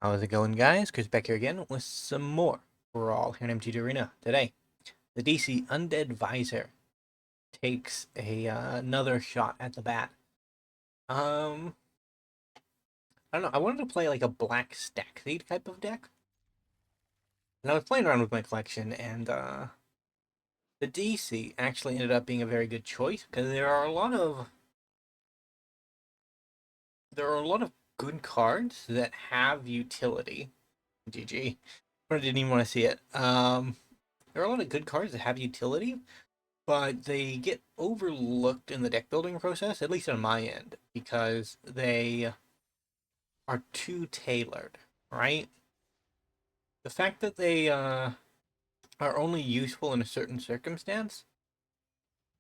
How's it going, guys? Chris back here again with some more Brawl here in MTG Arena. Today, the DC Undead Vizier takes another shot at the bat. I don't know. I wanted to play like a black stack seed type of deck, and I was playing around with my collection, and the DC actually ended up being a very good choice because there are a lot of good cards that have utility. GG. I didn't even want to see it. There are a lot of good cards that have utility, but they get overlooked in the deck building process, at least on my end, because they are too tailored, right? The fact that they are only useful in a certain circumstance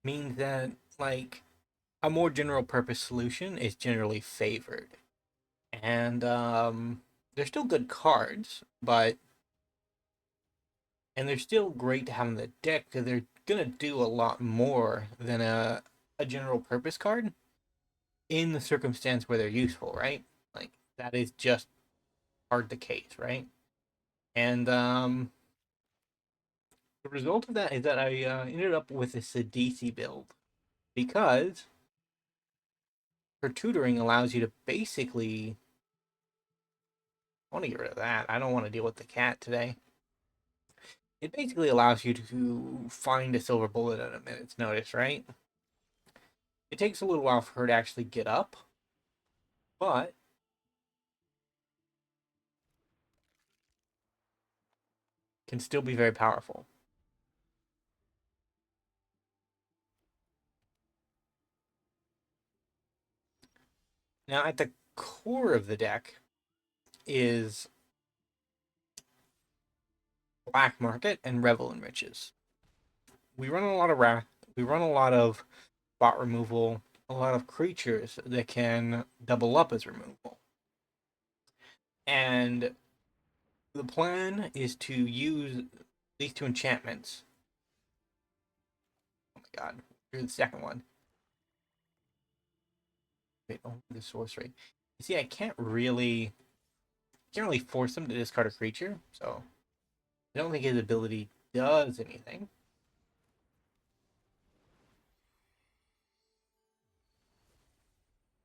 means that, like, a more general purpose solution is generally favored. And they're still good cards, and they're still great to have in the deck because they're gonna do a lot more than a general purpose card in the circumstance where they're useful, right? Like that is just hard the case, right? And the result of that is that I ended up with a Sidisi build because her tutoring allows you to basically. I want to get rid of that. I don't want to deal with the cat today. It basically allows you to find a silver bullet at a minute's notice, right? It takes a little while for her to actually get up, but can still be very powerful. Now, at the core of the deck is Black Market and Revel enriches. We run a lot of wrath. We run a lot of bot removal, a lot of creatures that can double up as removal. And the plan is to use these two enchantments. Oh my god, here's the second one. Wait, only the sorcery. You see, I can't really force him to discard a creature, so I don't think his ability does anything.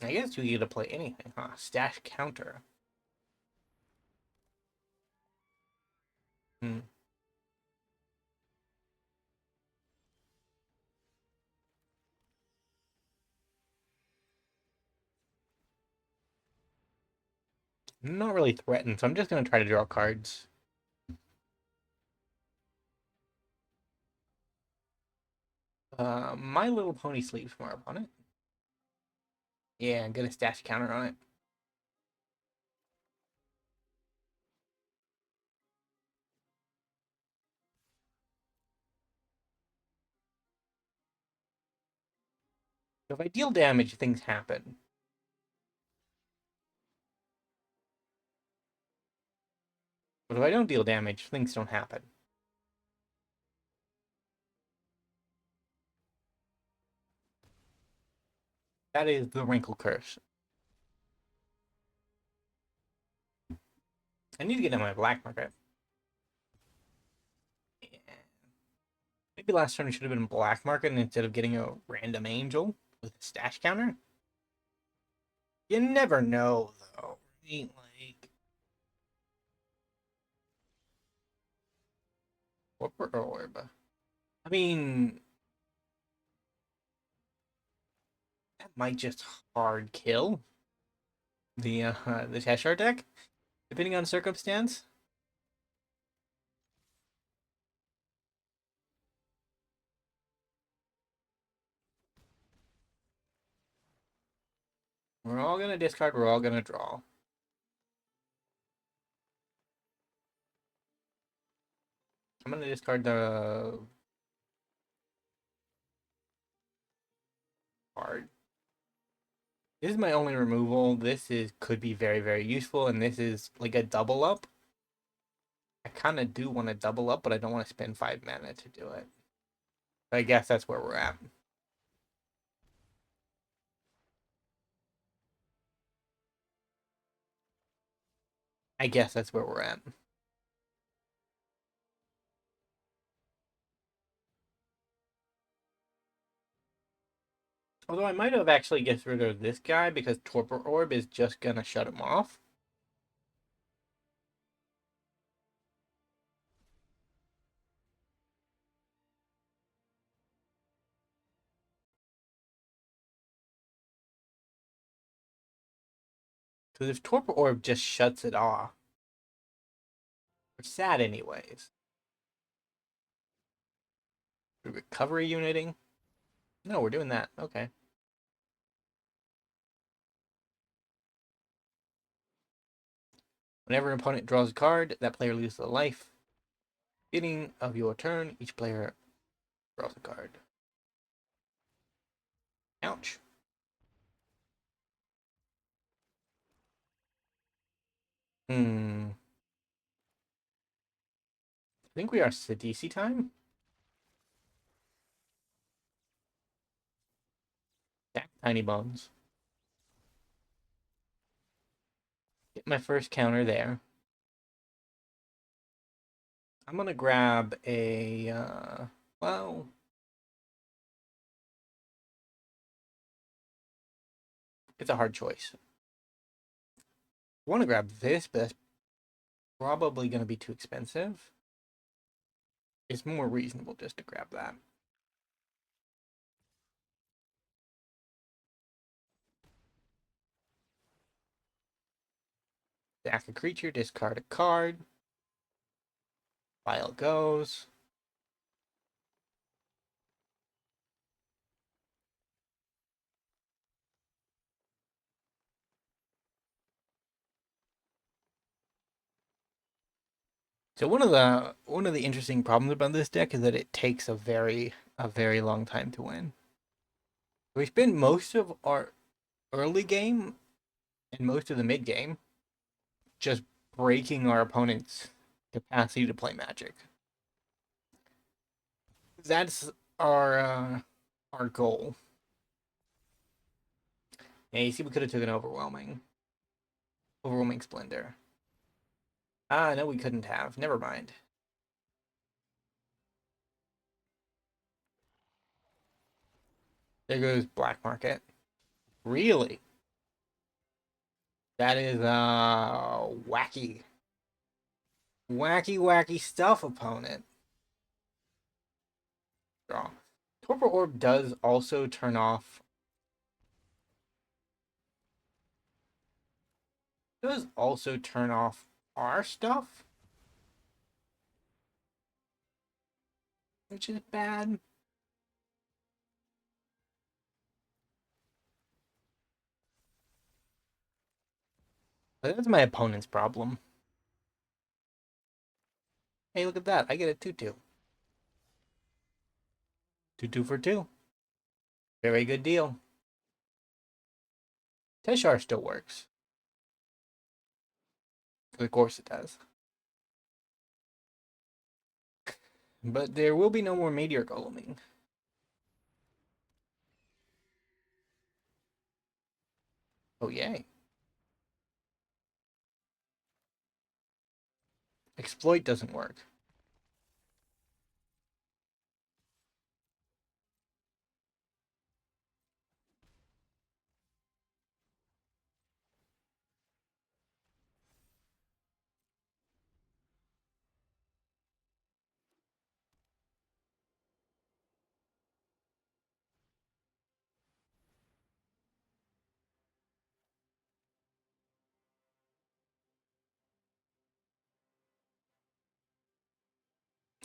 I guess you get to play anything, huh? Stash counter. Hmm. I'm not really threatened, so I'm just gonna try to draw cards. My Little Pony sleeps more upon it. Yeah, I'm gonna stash counter on it. So if I deal damage, things happen. But if I don't deal damage, things don't happen. That is the Wrinkle Curse. I need to get on my black market. Yeah. Maybe last turn it should have been black market instead of getting a random angel with a stash counter. You never know, though. Right? Like, what orb? I mean, that might just hard kill the Teshar deck, depending on circumstance. We're all gonna discard. We're all gonna draw. I'm gonna discard the card. This is my only removal. This is could be very useful, and this is like a double up. I kind of do want to double up, but I don't want to spend 5 mana to do it. I guess that's where we're at. I guess that's where we're at. Although I might have actually get rid of this guy because Torpor Orb is just gonna shut him off. Because if Torpor Orb just shuts it off, we're sad anyways. Recovery uniting? No, we're doing that. Okay. Whenever an opponent draws a card, that player loses a life. Beginning of your turn, each player draws a card. Ouch. I think we are Sidisi time. Stack Tinybones. Get my first counter there. I'm gonna grab a well, it's a hard choice. I want to grab this, but that's probably gonna be too expensive. It's more reasonable just to grab that. Sack a creature, discard a card. File goes. So one of the interesting problems about this deck is that it takes a very long time to win. We spend most of our early game and most of the mid game just breaking our opponent's capacity to play Magic. That's our goal. Yeah, you see, we could have taken overwhelming splendor. Ah, no, we couldn't have. Never mind. There goes black market. Really? That is wacky. Wacky stuff, opponent. Draw. Torpor Orb does also turn off our stuff, which is bad. But that's my opponent's problem. Hey, look at that. I get a 2-2. 2-2 for 2. Very good deal. Teshar still works. Of course it does. But there will be no more Meteor Goleming. Oh, yay. Exploit doesn't work.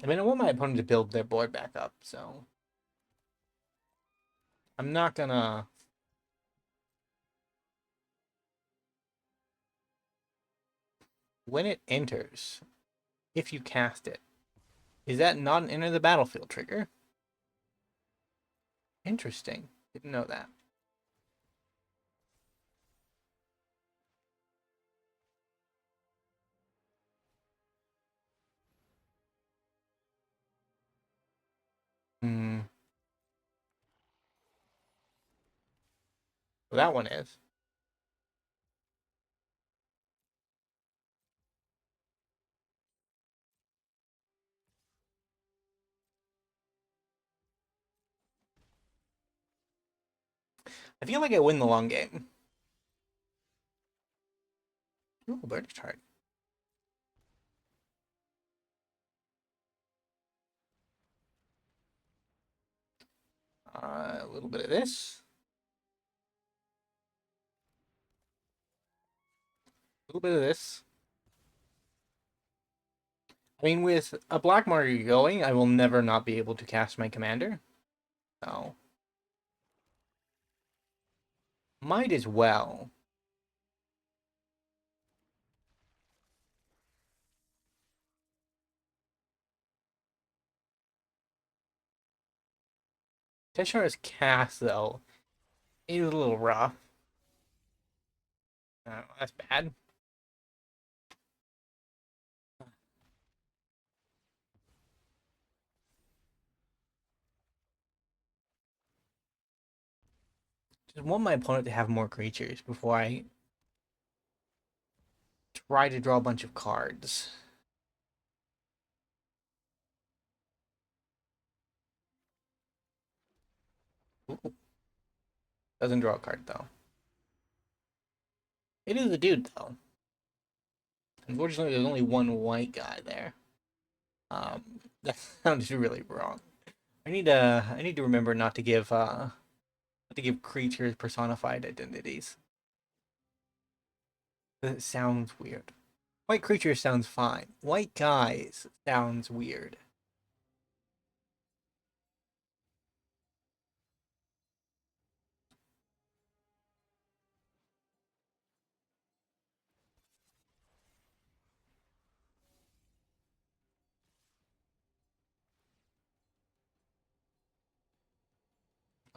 I mean, I want my opponent to build their board back up, so I'm not gonna. When it enters, if you cast it, is that not an enter the battlefield trigger? Interesting. Didn't know that. Hmm. Well, that one is. I feel like I win the long game. Ooh, Burnished Hart. A little bit of this. A little bit of this. I mean, with a black marker going, I will never not be able to cast my commander. So, might as well. Teshar's cast, though, is a little rough. That's bad. Just want my opponent to have more creatures before I try to draw a bunch of cards. Ooh, doesn't draw a card, though. It is a dude, though. Unfortunately, there's only one white guy there. That sounds really wrong. I need to remember not to give creatures personified identities. It sounds weird. White creatures sounds fine. White guys sounds weird.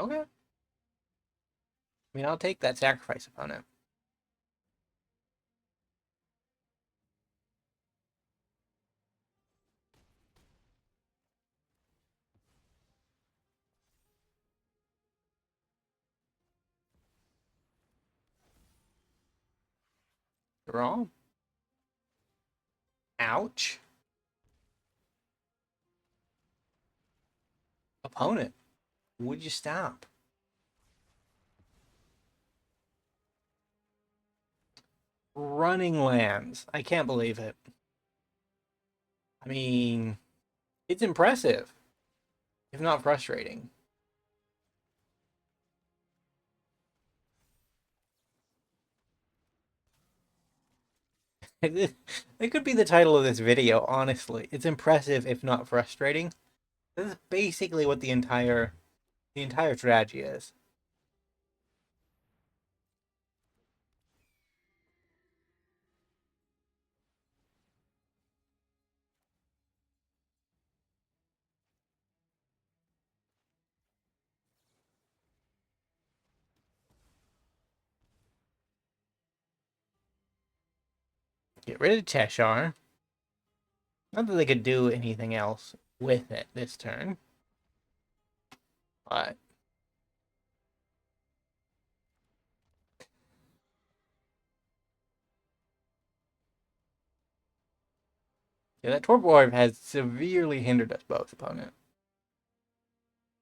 Okay. I mean, I'll take that sacrifice opponent. Draw. Ouch. Opponent, would you stop? Running lands. I can't believe it. I mean, it's impressive, if not frustrating. It could be the title of this video, honestly. It's impressive, if not frustrating. This is basically what the entire strategy is. Get rid of Teshar. Not that they could do anything else with it this turn. But yeah, that Torpor Orb has severely hindered us both, opponent.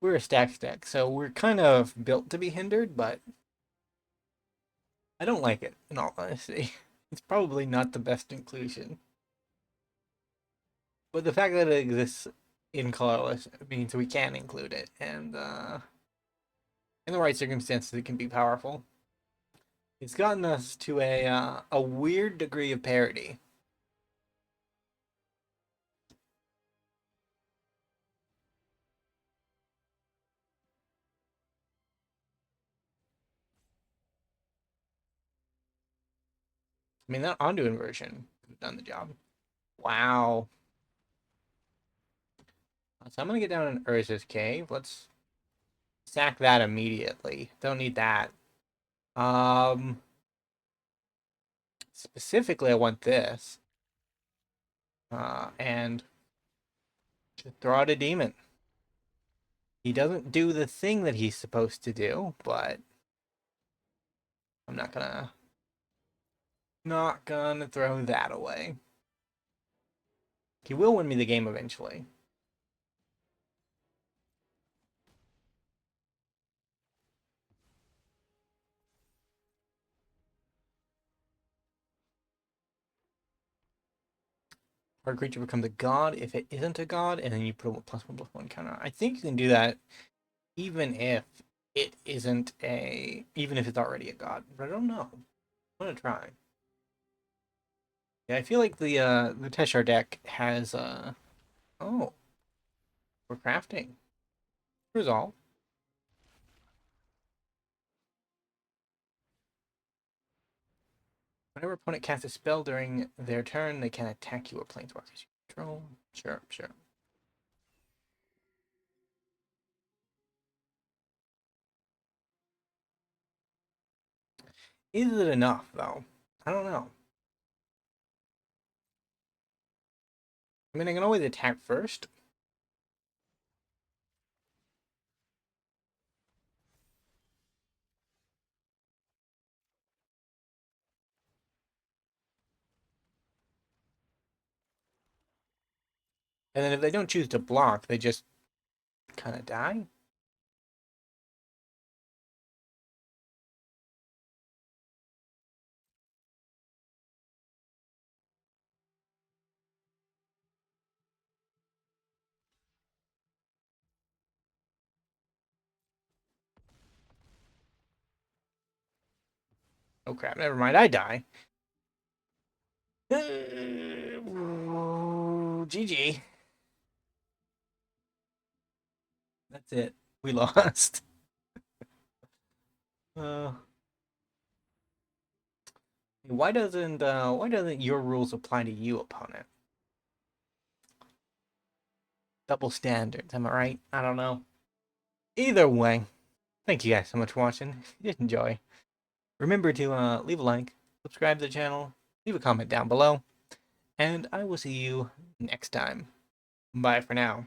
We're a Stax deck, so we're kind of built to be hindered, but I don't like it, in all honesty. It's probably not the best inclusion. But the fact that it exists in colorless means we can include it, and in the right circumstances, it can be powerful. It's gotten us to a weird degree of parity. I mean, that Ondu inversion could have done the job. Wow. So I'm gonna get down in Urza's cave. Let's sack that immediately. Don't need that. Um, Specifically, I want this. And just throw out a demon. He doesn't do the thing that he's supposed to do, but I'm not gonna throw that away. He will win me the game eventually. Our creature becomes a god if it isn't a god, and then you put a +1/+1 counter. I think you can do that even if it isn't a, even if it's already a god. But I don't know. I'm gonna try. Yeah, I feel like the Teshar deck has oh, we're crafting. Resolve. Whenever opponent casts a spell during their turn, they can attack you or planeswalkers you control. Sure, sure. Is it enough though? I don't know. I mean, I can always attack first. And then if they don't choose to block, they just kind of die. Oh crap, never mind, I die. GG. That's it. We lost. Uh, why doesn't your rules apply to you, opponent? Double standards, am I right? I don't know. Either way, thank you guys so much for watching. If you did enjoy, remember to leave a like, subscribe to the channel, leave a comment down below, and I will see you next time. Bye for now.